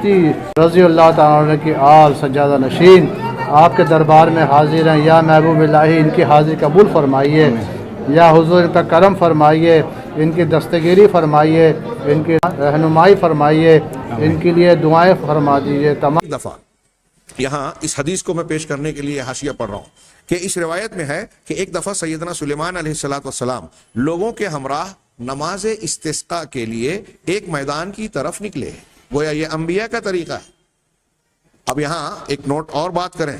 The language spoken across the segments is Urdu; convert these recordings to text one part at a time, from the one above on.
چشتی رضی اللہ تعالیٰ عنہ کی آل سجادہ نشین آپ کے دربار میں حاضر ہیں، یا محبوب الہی ان کی حاضری قبول فرمائیے، یا حضور کا کرم فرمائیے، ان کی دستگیری فرمائیے، ان کی رہنمائی فرمائیے، ان کے لیے دعائیں فرما دیجیے تمام دفعہ۔ یہاں اس حدیث کو میں پیش کرنے کے لیے حاشیہ پڑھ رہا ہوں کہ اس روایت میں ہے کہ ایک دفعہ سیدنا سلیمان علیہ السلام لوگوں کے ہمراہ نماز استسقاء کے لیے ایک میدان کی طرف نکلے۔ گویا یہ انبیاء کا طریقہ ہے۔ اب یہاں ایک نوٹ اور بات کریں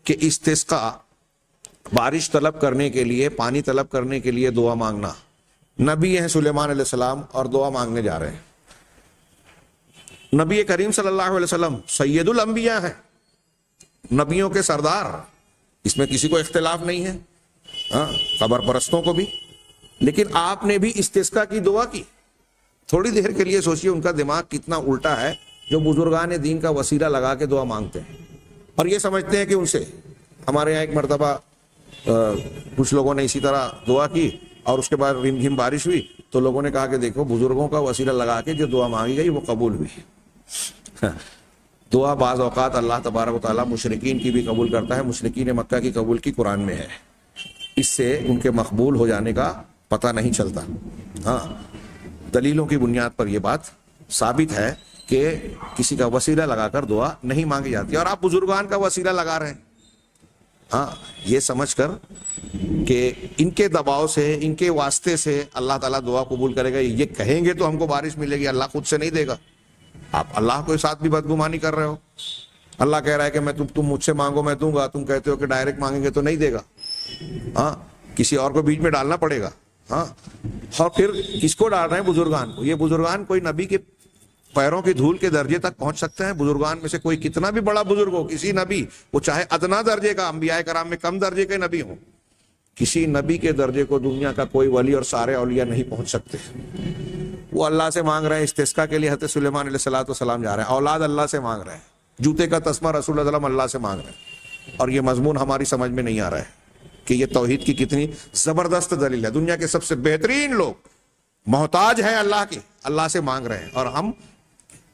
کہ استسقاء بارش طلب کرنے کے لیے، پانی طلب کرنے کے لیے دعا مانگنا، نبی ہیں سلیمان علیہ السلام اور دعا مانگنے جا رہے ہیں۔ نبی کریم صلی اللہ علیہ وسلم سید الانبیاء ہیں، نبیوں کے سردار، اس میں کسی کو اختلاف نہیں ہے، قبر پرستوں کو بھی، لیکن آپ نے بھی استسقاء کی دعا کی۔ تھوڑی دیر کے لیے سوچئے ان کا دماغ کتنا الٹا ہے جو بزرگان دین کا وسیلہ لگا کے دعا مانگتے ہیں اور یہ سمجھتے ہیں کہ ان سے۔ ہمارے یہاں ایک مرتبہ کچھ لوگوں نے اسی طرح دعا کی اور اس کے بعد رم جھم بارش ہوئی تو لوگوں نے کہا کہ دیکھو بزرگوں کا وسیلہ لگا کے جو دعا مانگی گئی وہ قبول ہوئی۔ دعا بعض اوقات اللہ تبارک و تعالیٰ مشرکین کی بھی قبول کرتا ہے، مشرکین مکہ کی قبول کی قرآن میں ہے، اس سے ان کے مقبول ہو جانے کا پتہ نہیں چلتا۔ ہاں، دلیلوں کی بنیاد پر یہ بات ثابت ہے کہ کسی کا وسیلہ لگا کر دعا نہیں مانگی جاتی، اور آپ بزرگان کا وسیلہ لگا رہے ہیں، ہاں، یہ سمجھ کر کہ ان کے دباؤ سے، ان کے واسطے سے اللہ تعالیٰ دعا قبول کرے گا، یہ کہیں گے تو ہم کو بارش ملے گی، اللہ خود سے نہیں دے گا۔ آپ اللہ کے ساتھ بھی بدگمانی کر رہے ہو۔ اللہ کہہ رہا ہے کہ تم مجھ سے مانگو میں دوں گا، تم کہتے ہو کہ ڈائریکٹ مانگیں گے تو نہیں دے گا، ہاں، کسی اور کو بیچ میں ڈالنا پڑے گا، ہاں۔ اور پھر کس کو ڈال رہے ہیں؟ بزرگان کو۔ یہ بزرگان کوئی نبی کے پیروں کی دھول کے درجے تک پہنچ سکتے ہیں؟ بزرگان میں سے کوئی کتنا بھی بڑا بزرگ ہو، کسی نبی، وہ چاہے ادنا درجے کا، انبیاء کرام میں کم درجے کے نبی ہوں، کسی نبی کے درجے کو دنیا کا کوئی ولی اور سارے اولیاء نہیں پہنچ سکتے۔ وہ اللہ سے مانگ رہے ہیں استسقاء کے لیے، حضرت سلیمان علیہ السلام جا رہے ہیں، اولاد اللہ سے مانگ رہے ہیں، جوتے کا تسمہ رسول اللہ صلی اللہ علیہ وسلم اللہ سے مانگ رہے ہیں، اور یہ مضمون ہماری سمجھ میں نہیں آ رہا ہے کہ یہ توحید کی کتنی زبردست دلیل ہے۔ دنیا کے سب سے بہترین لوگ محتاج ہیں اللہ کے، اللہ سے مانگ رہے ہیں، اور ہم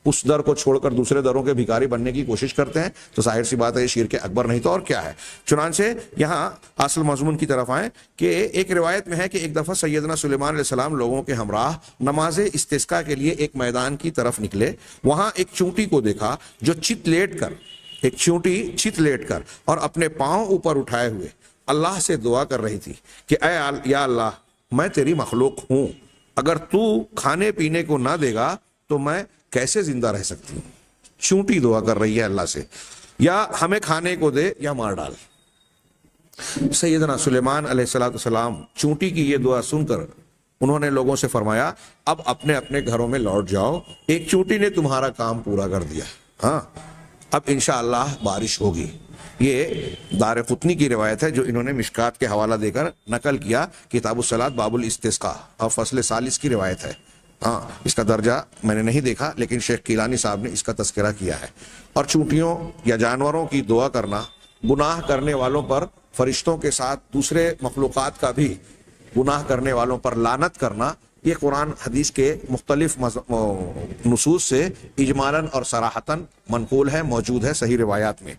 اس در کو چھوڑ کر دوسرے دروں کے بھکاری بننے کی کوشش کرتے ہیں، تو ظاہر سی بات ہے یہ شرک اکبر نہیں تو اور کیا ہے۔ چنانچہ یہاں اصل مضمون کی طرف آئیں کہ ایک روایت میں ہے کہ ایک دفعہ سیدنا سلیمان علیہ السلام لوگوں کے ہمراہ نماز استسقاء کے لیے ایک میدان کی طرف نکلے۔ وہاں ایک چونٹی کو دیکھا جو چت لیٹ کر اور اپنے پاؤں اوپر اٹھائے ہوئے اللہ سے دعا کر رہی تھی کہ اے یا اللہ، میں تیری مخلوق ہوں، اگر تو کھانے پینے کو نہ دے گا تو میں کیسے زندہ رہ سکتی ہوں۔ چونٹی دعا کر رہی ہے اللہ سے، یا ہمیں کھانے کو دے یا مار ڈال۔ سیدنا سلیمان علیہ السلام چونٹی کی یہ دعا سن کر انہوں نے لوگوں سے فرمایا اب اپنے اپنے گھروں میں لوٹ جاؤ، ایک چونٹی نے تمہارا کام پورا کر دیا، ہاں، اب انشاءاللہ بارش ہوگی۔ یہ دارقطنی کی روایت ہے جو انہوں نے مشکات کے حوالہ دے کر نقل کیا، کتاب الصلاۃ باب الاستسقاء اور فصل 40 کی روایت ہے، ہاں، اس کا درجہ میں نے نہیں دیکھا لیکن شیخ کیلانی صاحب نے اس کا تذکرہ کیا ہے۔ اور چونٹیوں یا جانوروں کی دعا کرنا، گناہ کرنے والوں پر فرشتوں کے ساتھ دوسرے مخلوقات کا بھی گناہ کرنے والوں پر لعنت کرنا، یہ قرآن حدیث کے مختلف نصوص سے اجمالاً اور صراحتاً منقول ہے، موجود ہے صحیح روایات میں۔